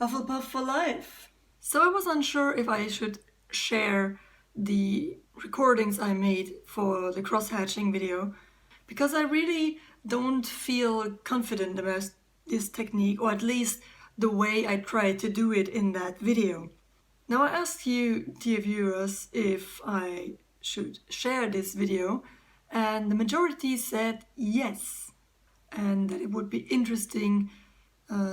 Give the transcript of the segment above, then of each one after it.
Hufflepuff for life. So I was unsure if I should share the recordings I made for the crosshatching video, because I really don't feel confident about this technique, or at least the way I tried to do it in that video. Now I asked you, dear viewers, if I should share this video, and the majority said yes, and that it would be interesting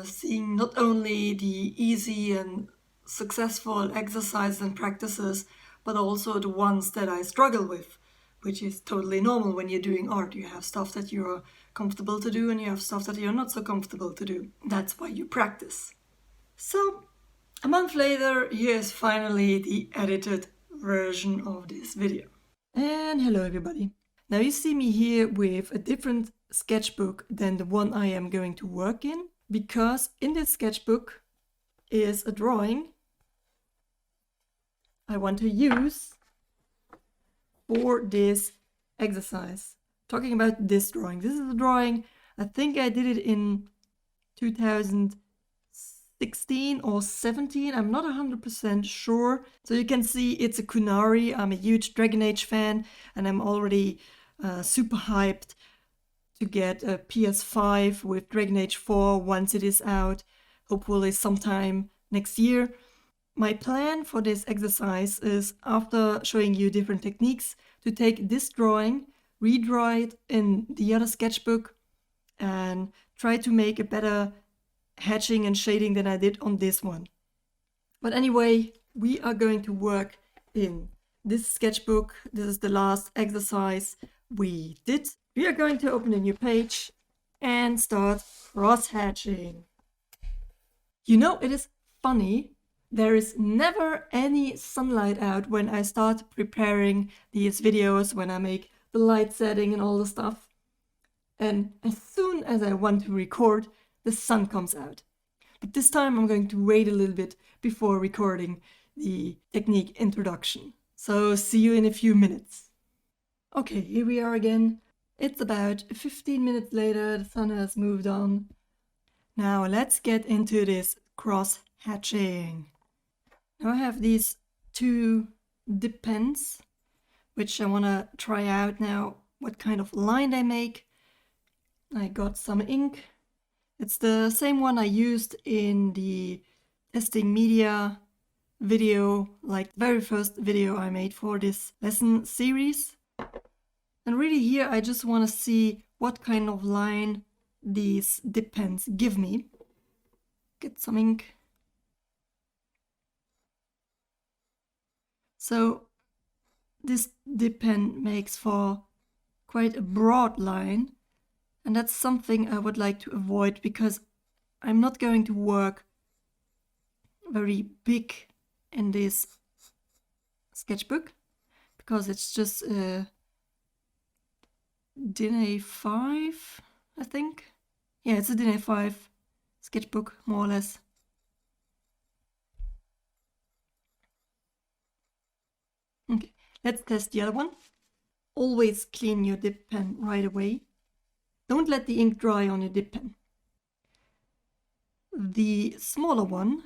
seeing not only the easy and successful exercises and practices, but also the ones that I struggle with, which is totally normal when you're doing art. You have stuff that you're comfortable to do and you have stuff that you're not so comfortable to do. That's why you practice. So, a month later, here's finally the edited version of this video. And hello everybody. Now you see me here with a different sketchbook than the one I am going to work in, because in this sketchbook is a drawing I want to use for this exercise. Talking about this drawing. This is a drawing, I think I did it in 2016 or 17. I'm not 100% sure. So you can see it's a Kunari. I'm a huge Dragon Age fan and I'm already super hyped to get a PS5 with Dragon Age 4 once it is out, hopefully sometime next year. My plan for this exercise is, after showing you different techniques, to take this drawing, redraw it in the other sketchbook, and try to make a better hatching and shading than I did on this one. But anyway, we are going to work in this sketchbook. This is the last exercise we did. We are going to open a new page and start cross-hatching. You know, it is funny. There is never any sunlight out when I start preparing these videos, when I make the light setting and all the stuff. And as soon as I want to record, the sun comes out. But this time I'm going to wait a little bit before recording the technique introduction. So see you in a few minutes. Okay, here we are again. It's about 15 minutes later, the sun has moved on. Now let's get into this cross-hatching. Now I have these two dip pens, which I want to try out now what kind of line they make. I got some ink. It's the same one I used in the testing media video, like the very first video I made for this lesson series. And really here I just want to see what kind of line these dip pens give me. Get some ink. So this dip pen makes for quite a broad line, and that's something I would like to avoid, because I'm not going to work very big in this sketchbook, because it's just a DIN A5, I think. Yeah, it's a DIN A5 sketchbook, more or less. Okay, let's test the other one. Always clean your dip pen right away. Don't let the ink dry on your dip pen. The smaller one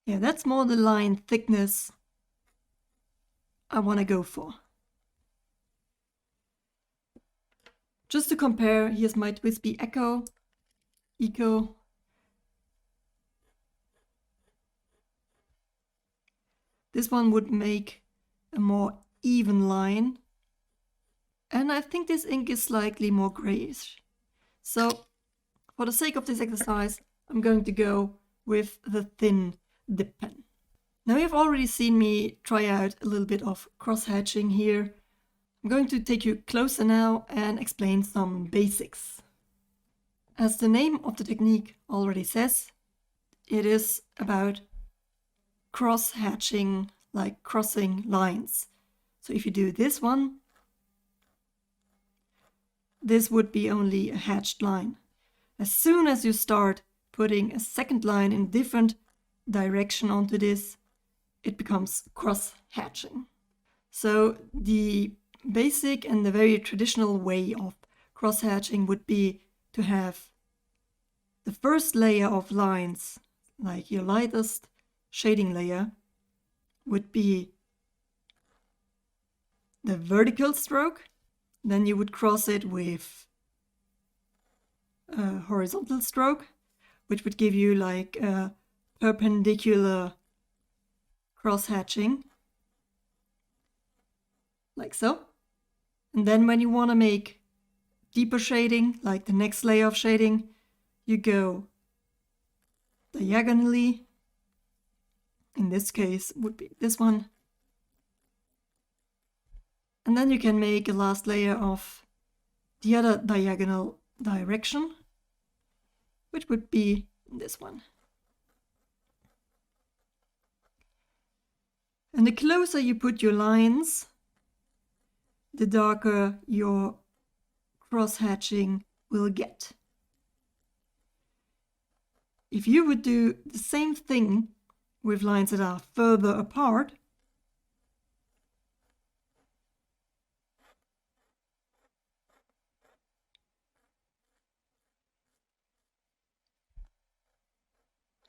yeah, that's more the line thickness I want to go for. Just to compare, here's my TWSBI Eco. This one would make a more even line. And I think this ink is slightly more grayish. So for the sake of this exercise, I'm going to go with the thin dip pen. Now you've already seen me try out a little bit of cross-hatching here. I'm going to take you closer now and explain some basics. As the name of the technique already says, it is about cross-hatching, like crossing lines. So if you do this one, this would be only a hatched line. As soon as you start putting a second line in different direction onto this, it becomes cross-hatching. So the basic and the very traditional way of cross-hatching would be to have the first layer of lines, like your lightest shading layer, would be the vertical stroke. Then you would cross it with a horizontal stroke, which would give you like a perpendicular cross-hatching, like so. And then when you want to make deeper shading, like the next layer of shading, you go diagonally. In this case, would be this one. And then you can make a last layer of the other diagonal direction, which would be this one. And the closer you put your lines, the darker your cross-hatching will get. If you would do the same thing with lines that are further apart,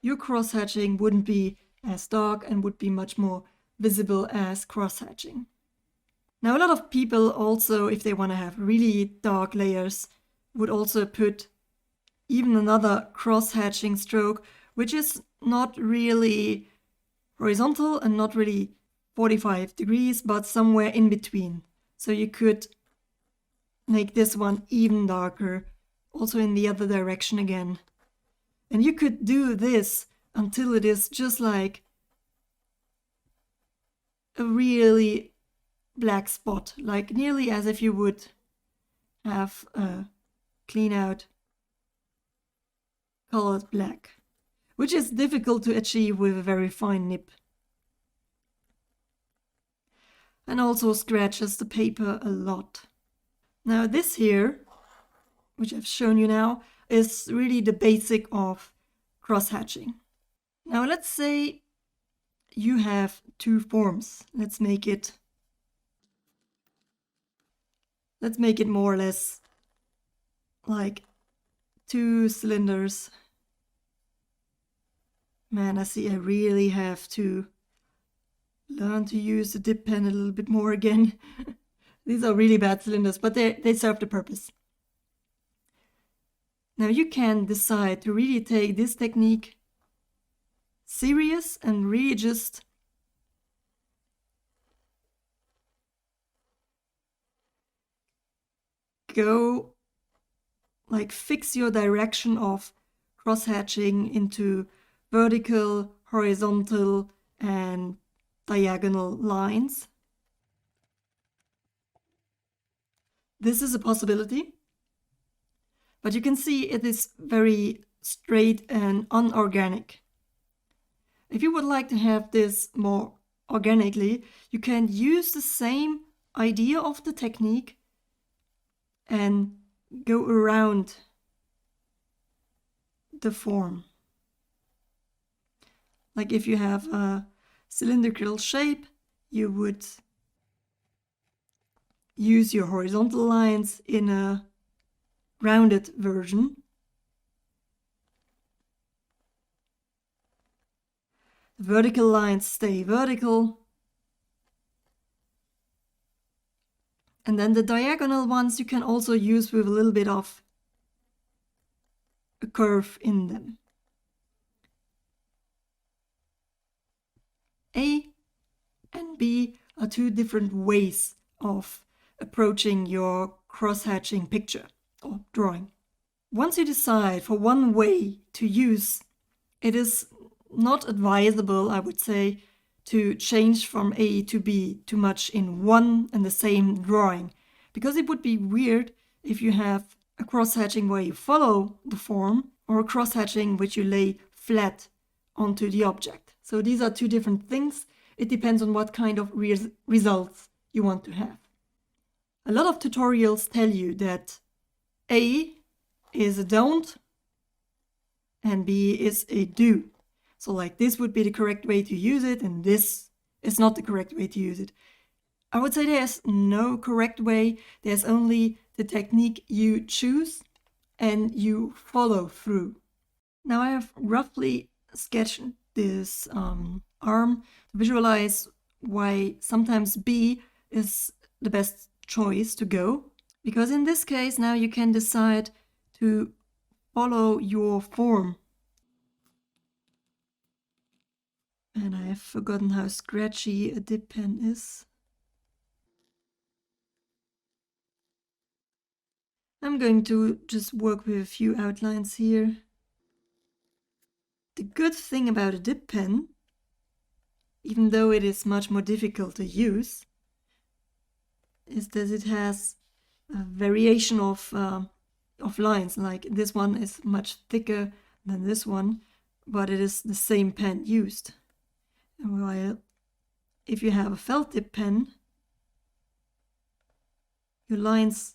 your cross-hatching wouldn't be as dark and would be much more visible as cross-hatching. Now, a lot of people also, if they want to have really dark layers, would also put even another cross-hatching stroke, which is not really horizontal and not really 45 degrees, but somewhere in between. So you could make this one even darker, also in the other direction again. And you could do this until it is just like a really black spot, like nearly as if you would have a clean out colored black, which is difficult to achieve with a very fine nib. And also scratches the paper a lot. Now this here, which I've shown you now, is really the basic of cross-hatching. Now let's say you have two forms. Let's make it more or less like two cylinders. Man, I see I really have to learn to use the dip pen a little bit more again. These are really bad cylinders, but they serve the purpose. Now you can decide to really take this technique serious and really just go like fix your direction of cross-hatching into vertical, horizontal, and diagonal lines. This is a possibility, but you can see it is very straight and unorganic. If you would like to have this more organically, you can use the same idea of the technique and go around the form. Like if you have a cylindrical shape, you would use your horizontal lines in a rounded version. The vertical lines stay vertical. And then the diagonal ones you can also use with a little bit of a curve in them. A and B are two different ways of approaching your cross-hatching picture or drawing. Once you decide for one way to use, it is not advisable, I would say, to change from A to B too much in one and the same drawing, because it would be weird if you have a cross-hatching where you follow the form or a cross-hatching which you lay flat onto the object. So these are two different things. It depends on what kind of results you want to have. A lot of tutorials tell you that A is a don't and B is a do. So like this would be the correct way to use it and this is not the correct way to use it. I would say there's no correct way. There's only the technique you choose and you follow through. Now I have roughly sketched this arm to visualize why sometimes B is the best choice to go. Because in this case, now you can decide to follow your form. And I have forgotten how scratchy a dip pen is. I'm going to just work with a few outlines here. The good thing about a dip pen, even though it is much more difficult to use, is that it has a variation of lines. Like this one is much thicker than this one, but it is the same pen used. And while if you have a felt tip pen, your lines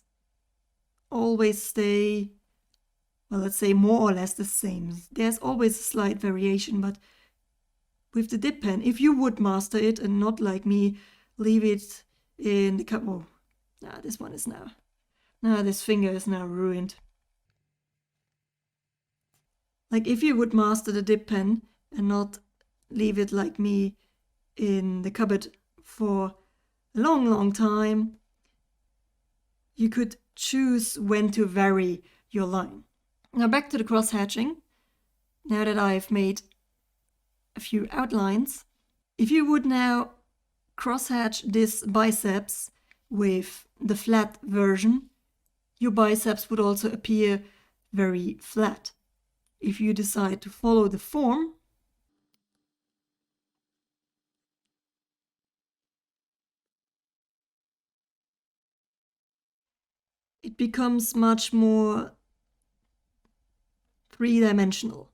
always stay, well, let's say more or less the same. There's always a slight variation, but with the dip pen, if you would master it and not like me, leave it in the cup. Oh, this one is now. This finger is now ruined. Like if you would master the dip pen and not leave it like me in the cupboard for a long, long time, you could choose when to vary your line. Now back to the cross hatching. Now that I've made a few outlines, if you would now cross hatch this biceps with the flat version, your biceps would also appear very flat. If you decide to follow the form, it becomes much more three-dimensional.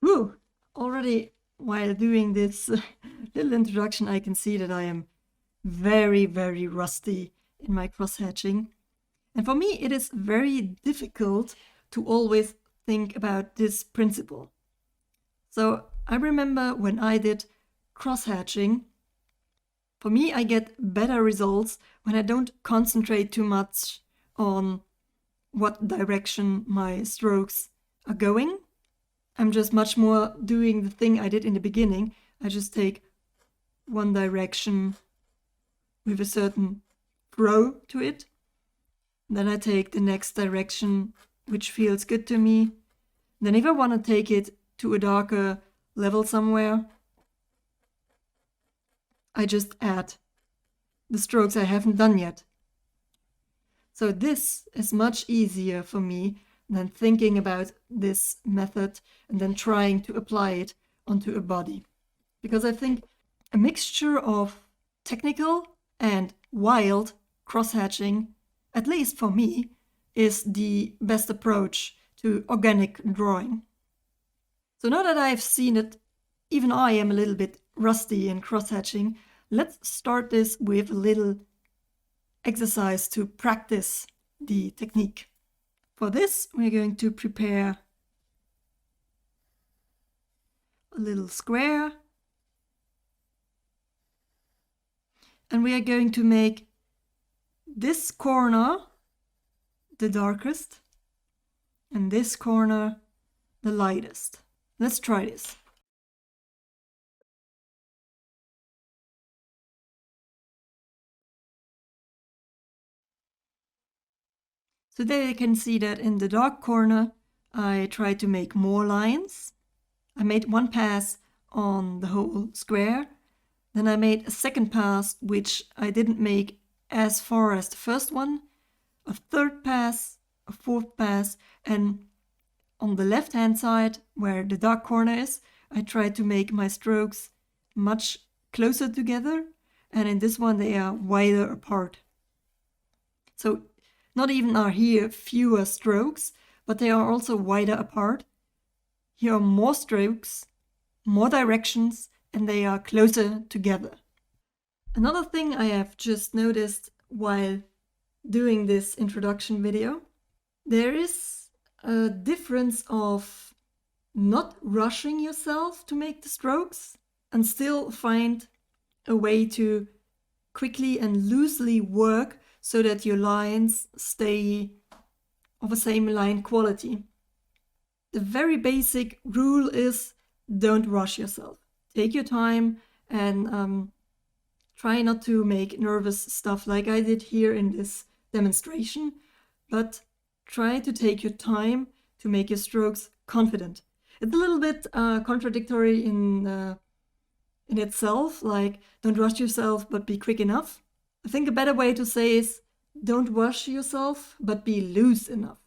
Whew! Already while doing this little introduction, I can see that I am very, very rusty in my cross-hatching. And for me, it is very difficult to always think about this principle. So I remember when I did cross-hatching, for me, I get better results when I don't concentrate too much on what direction my strokes are going. I'm just much more doing the thing I did in the beginning. I just take one direction with a certain throw to it. Then I take the next direction which feels good to me. Then if I want to take it to a darker level somewhere, I just add the strokes I haven't done yet. So this is much easier for me than thinking about this method and then trying to apply it onto a body. Because I think a mixture of technical and wild cross-hatching, at least for me, is the best approach to organic drawing. So now that I've seen it, even I am a little bit rusty in cross-hatching, let's start this with a little exercise to practice the technique. For this, we're going to prepare a little square. And we are going to make this corner the darkest and this corner the lightest. Let's try this. So there you can see that in the dark corner, I tried to make more lines. I made one pass on the whole square. Then I made a second pass, which I didn't make as far as the first one, a third pass, a fourth pass, and on the left-hand side, where the dark corner is, I tried to make my strokes much closer together, and in this one they are wider apart. So not even are here fewer strokes, but they are also wider apart. Here are more strokes, more directions, and they are closer together. Another thing I have just noticed while doing this introduction video. There is a difference of not rushing yourself to make the strokes and still find a way to quickly and loosely work so that your lines stay of the same line quality. The very basic rule is don't rush yourself. Take your time and try not to make nervous stuff like I did here in this demonstration, but try to take your time to make your strokes confident. It's a little bit contradictory in itself, like don't rush yourself, but be quick enough. I think a better way to say is don't rush yourself, but be loose enough.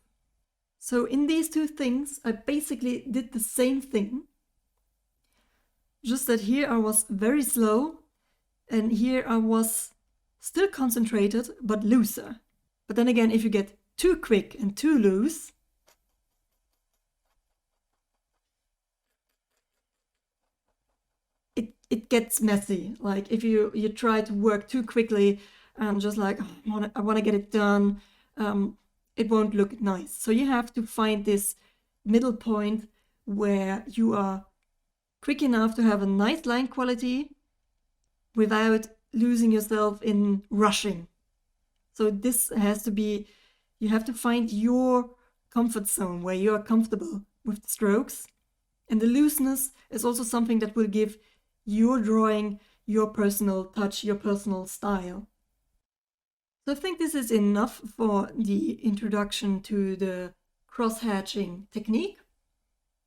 So in these two things, I basically did the same thing, just that here I was very slow, and here I was still concentrated, but looser. But then again, if you get too quick and too loose, it gets messy. Like if you try to work too quickly and just like, oh, I want to get it done, it won't look nice. So you have to find this middle point where you are quick enough to have a nice line quality without losing yourself in rushing. So this has to be, you have to find your comfort zone where you are comfortable with the strokes. And the looseness is also something that will give your drawing your personal touch, your personal style. So I think this is enough for the introduction to the cross-hatching technique.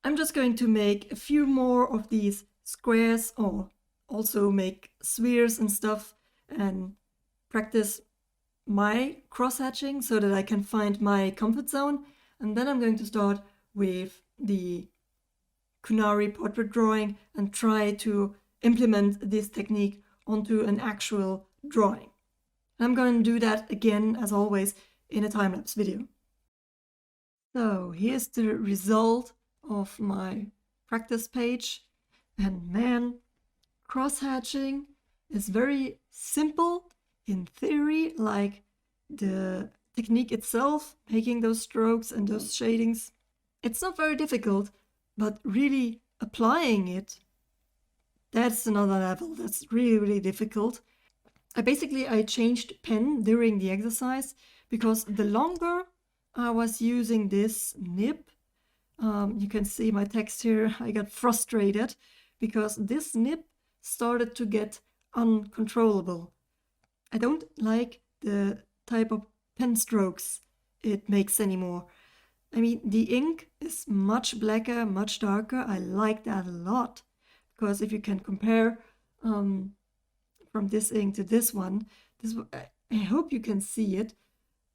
I'm just going to make a few more of these squares, or also make spheres and stuff, and practice my cross-hatching so that I can find my comfort zone. And then I'm going to start with the Kunari portrait drawing and try to implement this technique onto an actual drawing. I'm going to do that again, as always, in a time-lapse video. So here's the result of my practice page. And man, cross-hatching is very simple in theory, like the technique itself, making those strokes and those shadings. It's not very difficult, but really applying it, that's another level. That's really, really difficult. I changed pen during the exercise because the longer I was using this nib, you can see my text here, I got frustrated because this nib started to get uncontrollable. I don't like the type of pen strokes it makes anymore. I mean, the ink is much blacker, much darker. I like that a lot because if you can compare from this ink to this one, I hope you can see it,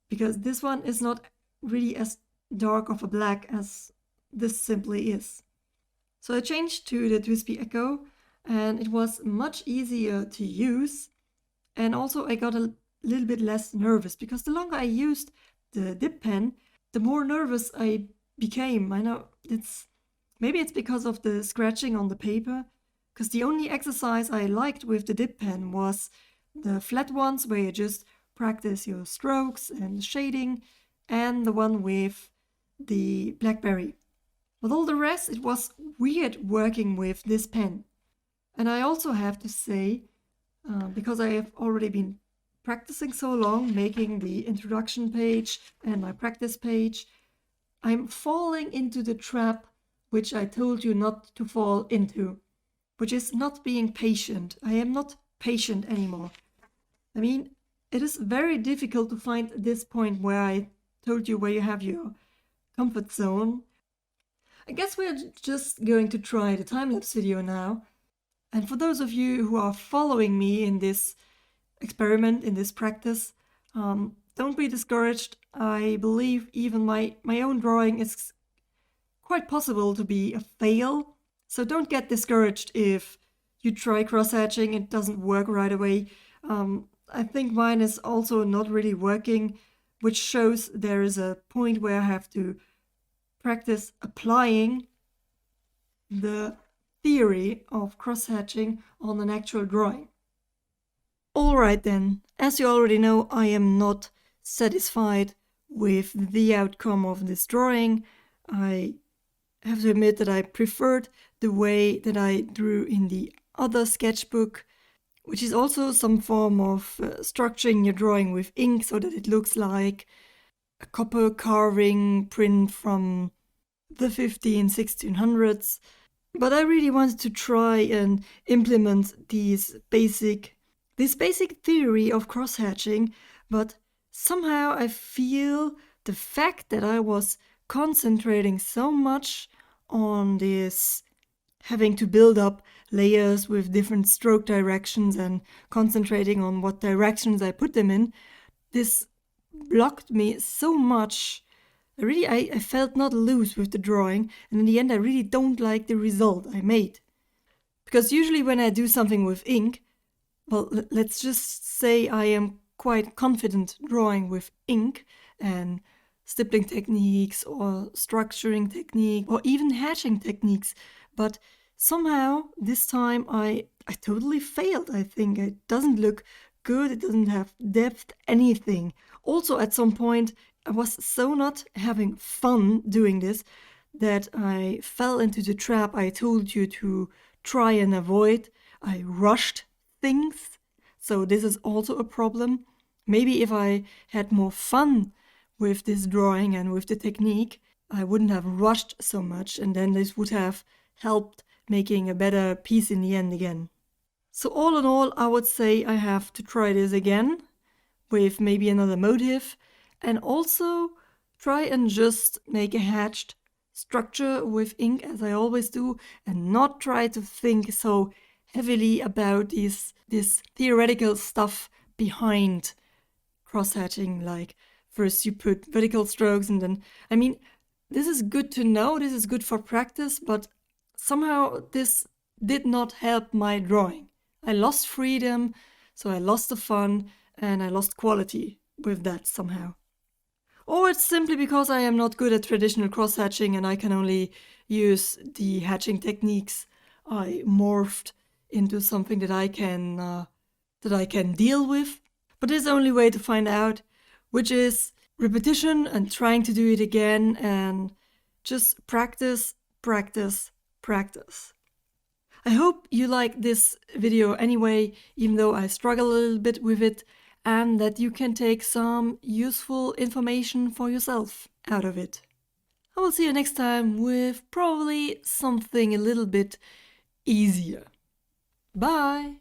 because this one is not really as dark of a black as this simply is. So I changed to the Twisby Echo, and it was much easier to use. And also I got a little bit less nervous, because the longer I used the dip pen, the more nervous I became. I know maybe it's because of the scratching on the paper, because the only exercise I liked with the dip pen was the flat ones where you just practice your strokes and shading, and the one with the BlackBerry. With all the rest, it was weird working with this pen. And I also have to say, because I have already been practicing so long, making the introduction page and my practice page, I'm falling into the trap which I told you not to fall into, which is not being patient. I am not patient anymore. I mean, it is very difficult to find this point where I told you where you have your comfort zone. I guess we're just going to try the time-lapse video now. And for those of you who are following me in this experiment, in this practice, don't be discouraged. I believe even my own drawing is quite possible to be a fail. So don't get discouraged if you try cross-hatching, it doesn't work right away. I think mine is also not really working, which shows there is a point where I have to practice applying the theory of cross-hatching on an actual drawing. Alright then, as you already know, I am not satisfied with the outcome of this drawing. I have to admit that I preferred the way that I drew in the other sketchbook, which is also some form of structuring your drawing with ink so that it looks like a copper carving print from the 1600s. But I really wanted to try and implement this basic theory of crosshatching, but somehow I feel the fact that I was concentrating so much on this having to build up layers with different stroke directions and concentrating on what directions I put them in, this blocked me so much. I felt not loose with the drawing, and in the end I really don't like the result I made. Because usually when I do something with ink, well, let's just say I am quite confident drawing with ink and stippling techniques or structuring technique or even hatching techniques, but somehow this time I totally failed. I think it doesn't look good, it doesn't have depth, anything. Also at some point I was so not having fun doing this that I fell into the trap I told you to try and avoid. I rushed things, so this is also a problem. Maybe if I had more fun with this drawing and with the technique, I wouldn't have rushed so much, and then this would have helped making a better piece in the end again. So all in all, I would say I have to try this again with maybe another motive, and also try and just make a hatched structure with ink as I always do, and not try to think so heavily about this theoretical stuff behind crosshatching, like first you put vertical strokes and then, I mean, this is good to know, this is good for practice, but somehow this did not help my drawing. I lost freedom, so I lost the fun, and I lost quality with that somehow. Or it's simply because I am not good at traditional cross-hatching and I can only use the hatching techniques I morphed into something that I can deal with. But there's only way to find out, which is repetition and trying to do it again and just practice, practice, practice. I hope you like this video anyway, even though I struggle a little bit with it, and that you can take some useful information for yourself out of it. I will see you next time with probably something a little bit easier. Bye!